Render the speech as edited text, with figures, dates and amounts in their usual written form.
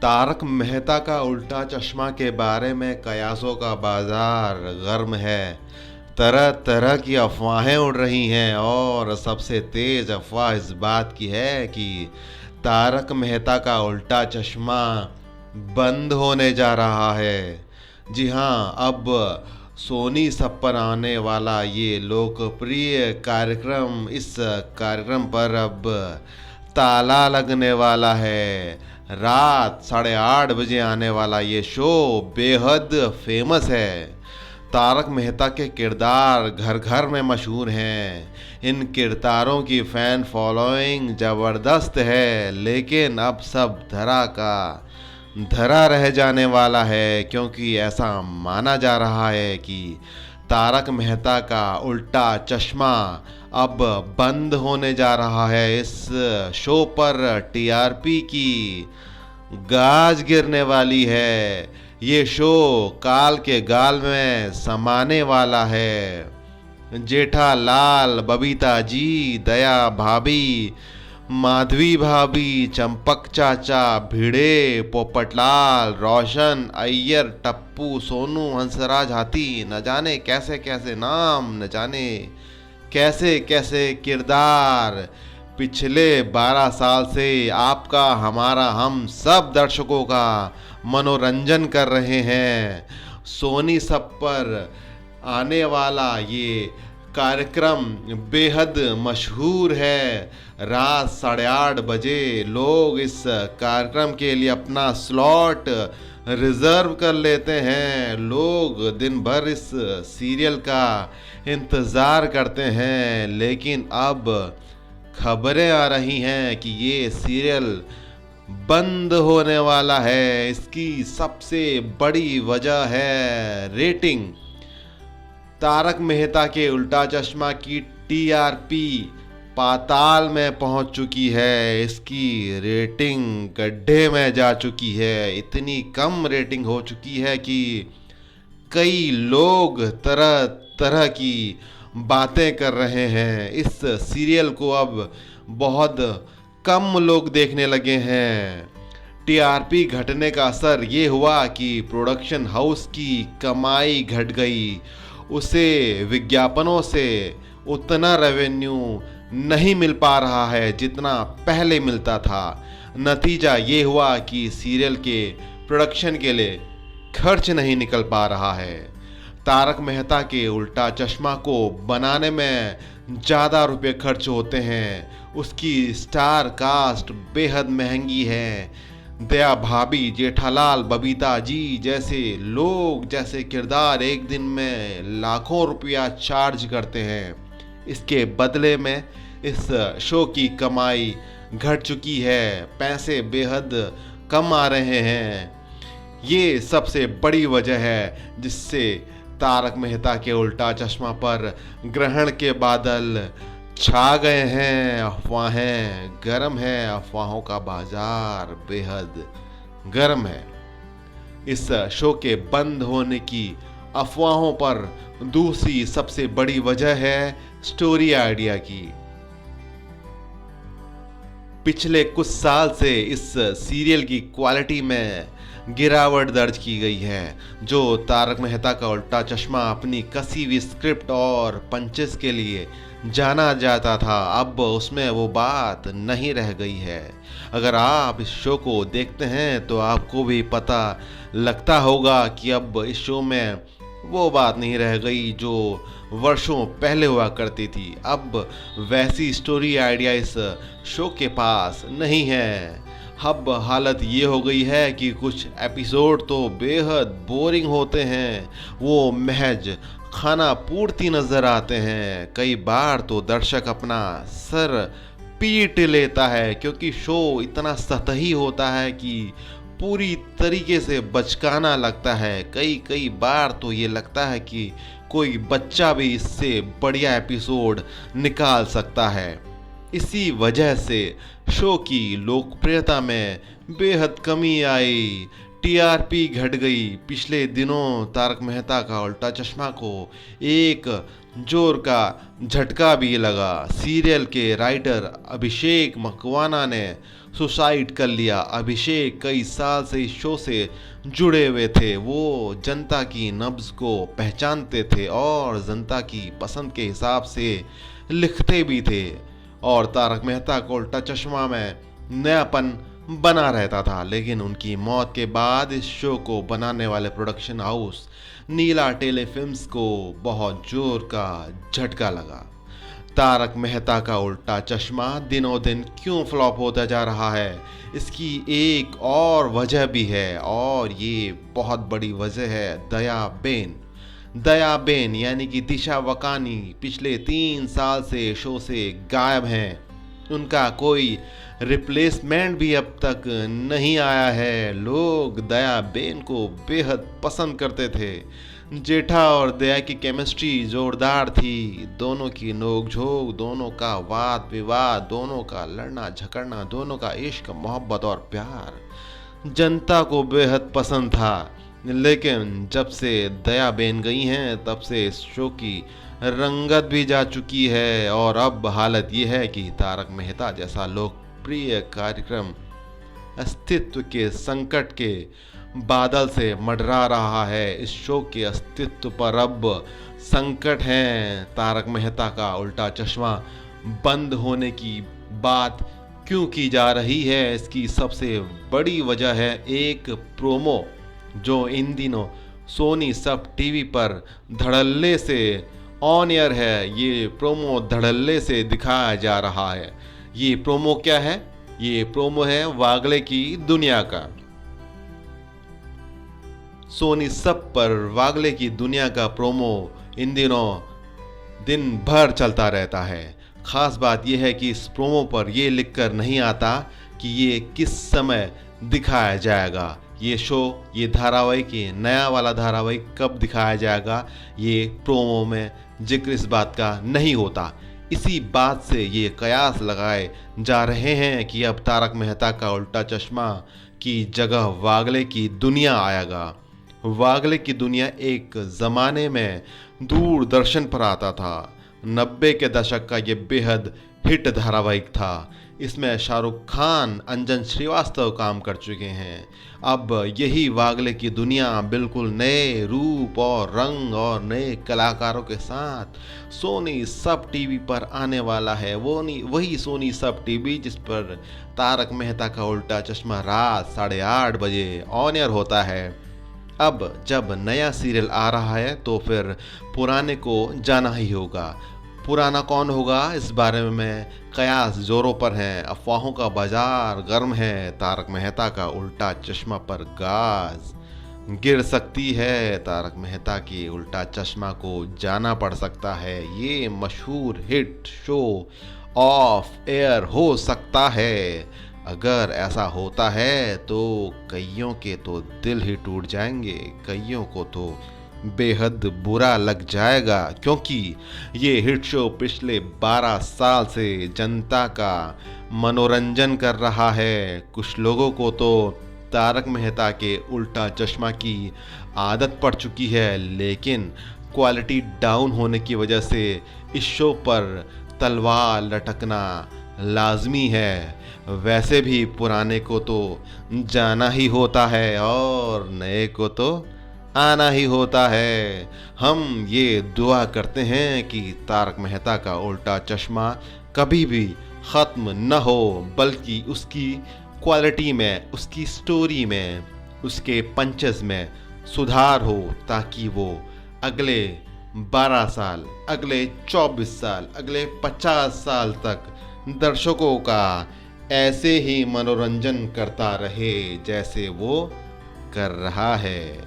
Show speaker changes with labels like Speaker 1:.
Speaker 1: तारक मेहता का उल्टा चश्मा के बारे में कयासों का बाजार गर्म है। तरह तरह की अफवाहें उड़ रही हैं और सबसे तेज अफवाह इस बात की है कि तारक मेहता का उल्टा चश्मा बंद होने जा रहा है। जी हाँ, अब सोनी सब पर आने वाला ये लोकप्रिय कार्यक्रम, इस कार्यक्रम पर अब ताला लगने वाला है। रात 8:30 बजे आने वाला ये शो बेहद फेमस है। तारक मेहता के किरदार घर घर में मशहूर हैं। इन किरदारों की फैन फॉलोइंग ज़बरदस्त है, लेकिन अब सब धरा का धरा रह जाने वाला है, क्योंकि ऐसा माना जा रहा है कि तारक मेहता का उल्टा चश्मा अब बंद होने जा रहा है। इस शो पर टीआरपी की गाज गिरने वाली है। ये शो काल के गाल में समाने वाला है। जेठालाल, बबीता जी, दया भाभी, माधवी भाभी, चंपक चाचा, भिड़े, पोपटलाल, रोशन, अय्यर, टप्पू, सोनू, हंसराज हाथी, न जाने कैसे कैसे नाम, न जाने कैसे कैसे किरदार पिछले 12 साल से आपका, हमारा, हम सब दर्शकों का मनोरंजन कर रहे हैं। सोनी सब पर आने वाला ये कार्यक्रम बेहद मशहूर है। रात 8:30 बजे लोग इस कार्यक्रम के लिए अपना स्लॉट रिजर्व कर लेते हैं। लोग दिन भर इस सीरियल का इंतज़ार करते हैं, लेकिन अब खबरें आ रही हैं कि ये सीरियल बंद होने वाला है। इसकी सबसे बड़ी वजह है रेटिंग। तारक मेहता के उल्टा चश्मा की टीआरपी पाताल में पहुंच चुकी है। इसकी रेटिंग गड्ढे में जा चुकी है। इतनी कम रेटिंग हो चुकी है कि कई लोग तरह तरह की बातें कर रहे हैं। इस सीरियल को अब बहुत कम लोग देखने लगे हैं। टीआरपी घटने का असर ये हुआ कि प्रोडक्शन हाउस की कमाई घट गई। उसे विज्ञापनों से उतना रेवेन्यू नहीं मिल पा रहा है जितना पहले मिलता था। नतीजा ये हुआ कि सीरियल के प्रोडक्शन के लिए खर्च नहीं निकल पा रहा है। तारक मेहता के उल्टा चश्मा को बनाने में ज़्यादा रुपए खर्च होते हैं। उसकी स्टार कास्ट बेहद महंगी है। दया भाभी, जेठालाल, बबीता जी जैसे लोग, जैसे किरदार एक दिन में लाखों रुपया चार्ज करते हैं। इसके बदले में इस शो की कमाई घट चुकी है। पैसे बेहद कम आ रहे हैं। ये सबसे बड़ी वजह है जिससे तारक मेहता के उल्टा चश्मा पर ग्रहण के बादल छा गए हैं। अफवाहें गर्म हैं। अफवाहों का बाजार बेहद गर्म है। इस शो के बंद होने की अफवाहों पर दूसरी सबसे बड़ी वजह है स्टोरी आइडिया की। पिछले कुछ साल से इस सीरियल की क्वालिटी में गिरावट दर्ज की गई है। जो तारक मेहता का उल्टा चश्मा अपनी कसी हुई स्क्रिप्ट और पंचेस के लिए जाना जाता था, अब उसमें वो बात नहीं रह गई है। अगर आप इस शो को देखते हैं तो आपको भी पता लगता होगा कि अब इस शो में वो बात नहीं रह गई जो वर्षों पहले हुआ करती थी। अब वैसी स्टोरी आइडिया इस शो के पास नहीं है। अब हालत ये हो गई है कि कुछ एपिसोड तो बेहद बोरिंग होते हैं। वो महज खाना पूर्ति नज़र आते हैं। कई बार तो दर्शक अपना सर पीट लेता है, क्योंकि शो इतना सतही होता है कि पूरी तरीके से बचकाना लगता है। कई बार तो ये लगता है कि कोई बच्चा भी इससे बढ़िया एपिसोड निकाल सकता है। इसी वजह से शो की लोकप्रियता में बेहद कमी आई। टीआरपी घट गई। पिछले दिनों तारक मेहता का उल्टा चश्मा को एक जोर का झटका भी लगा। सीरियल के राइटर अभिषेक मकवाना ने सुसाइड कर लिया। अभिषेक कई साल से इस शो से जुड़े हुए थे। वो जनता की नब्ज को पहचानते थे और जनता की पसंद के हिसाब से लिखते भी थे। और तारक मेहता का उल्टा चश्मा में नयापन बना रहता था। लेकिन उनकी मौत के बाद इस शो को बनाने वाले प्रोडक्शन हाउस नीला टेलीफिल्म्स को बहुत जोर का झटका लगा। तारक मेहता का उल्टा चश्मा दिनों दिन क्यों फ्लॉप होता जा रहा है, इसकी एक और वजह भी है, और ये बहुत बड़ी वजह है दयाबेन। दयाबेन यानी कि दिशा वकानी पिछले 3 साल से शो से गायब हैं। उनका कोई रिप्लेसमेंट भी अब तक नहीं आया है। लोग दयाबेन को बेहद पसंद करते थे। जेठा और दया की केमिस्ट्री जोरदार थी। दोनों की नोकझोंक, दोनों का वाद विवाद, दोनों का लड़ना झगड़ना, दोनों का इश्क मोहब्बत और प्यार जनता को बेहद पसंद था। लेकिन जब से दया बेन गई हैं तब से इस शो की रंगत भी जा चुकी है, और अब हालत ये है कि तारक मेहता जैसा लोकप्रिय कार्यक्रम अस्तित्व के संकट के बादल से मंडरा रहा है। इस शो के अस्तित्व पर अब संकट है। तारक मेहता का उल्टा चश्मा बंद होने की बात क्यों की जा रही है, इसकी सबसे बड़ी वजह है एक प्रोमो जो इन दिनों सोनी सब टीवी पर धड़ल्ले से ऑन एयर है। ये प्रोमो धड़ल्ले से दिखाया जा रहा है। ये प्रोमो क्या है? ये प्रोमो है वागले की दुनिया का। सोनी सब पर वागले की दुनिया का प्रोमो इन दिनों दिन भर चलता रहता है। खास बात यह है कि इस प्रोमो पर यह लिखकर नहीं आता कि ये किस समय दिखाया जाएगा। ये शो, ये धारावाहिक, ये नया वाला धारावाहिक कब दिखाया जाएगा, ये प्रोमो में जिक्र इस बात का नहीं होता। इसी बात से ये कयास लगाए जा रहे हैं कि अब तारक मेहता का उल्टा चश्मा की जगह वागले की दुनिया आएगा। वागले की दुनिया एक ज़माने में दूरदर्शन पर आता था। 90 के दशक का ये बेहद हिट धारावाहिक था। इसमें शाहरुख खान, अंजन श्रीवास्तव काम कर चुके हैं। अब यही वागले की दुनिया बिल्कुल नए रूप और रंग और नए कलाकारों के साथ सोनी सब टीवी पर आने वाला है। वही सोनी सब टीवी जिस पर तारक मेहता का उल्टा चश्मा रात 8:30 बजे ऑन एयर होता है। अब जब नया सीरियल आ रहा है तो फिर पुराने को जाना ही होगा। पुराना कौन होगा, इस बारे में कयास जोरों पर हैं। अफवाहों का बाजार गर्म है। तारक मेहता का उल्टा चश्मा पर गाज गिर सकती है। तारक मेहता की उल्टा चश्मा को जाना पड़ सकता है। ये मशहूर हिट शो ऑफ एयर हो सकता है। अगर ऐसा होता है तो कईयों के तो दिल ही टूट जाएंगे, कईयों को तो बेहद बुरा लग जाएगा, क्योंकि ये हिट शो पिछले 12 साल से जनता का मनोरंजन कर रहा है। कुछ लोगों को तो तारक मेहता के उल्टा चश्मा की आदत पड़ चुकी है, लेकिन क्वालिटी डाउन होने की वजह से इस शो पर तलवार लटकना लाजमी है। वैसे भी पुराने को तो जाना ही होता है और नए को तो आना ही होता है। हम ये दुआ करते हैं कि तारक मेहता का उल्टा चश्मा कभी भी ख़त्म न हो, बल्कि उसकी क्वालिटी में, उसकी स्टोरी में, उसके पंचेस में सुधार हो, ताकि वो अगले 12 साल, अगले 24 साल, अगले 50 साल तक दर्शकों का ऐसे ही मनोरंजन करता रहे जैसे वो कर रहा है।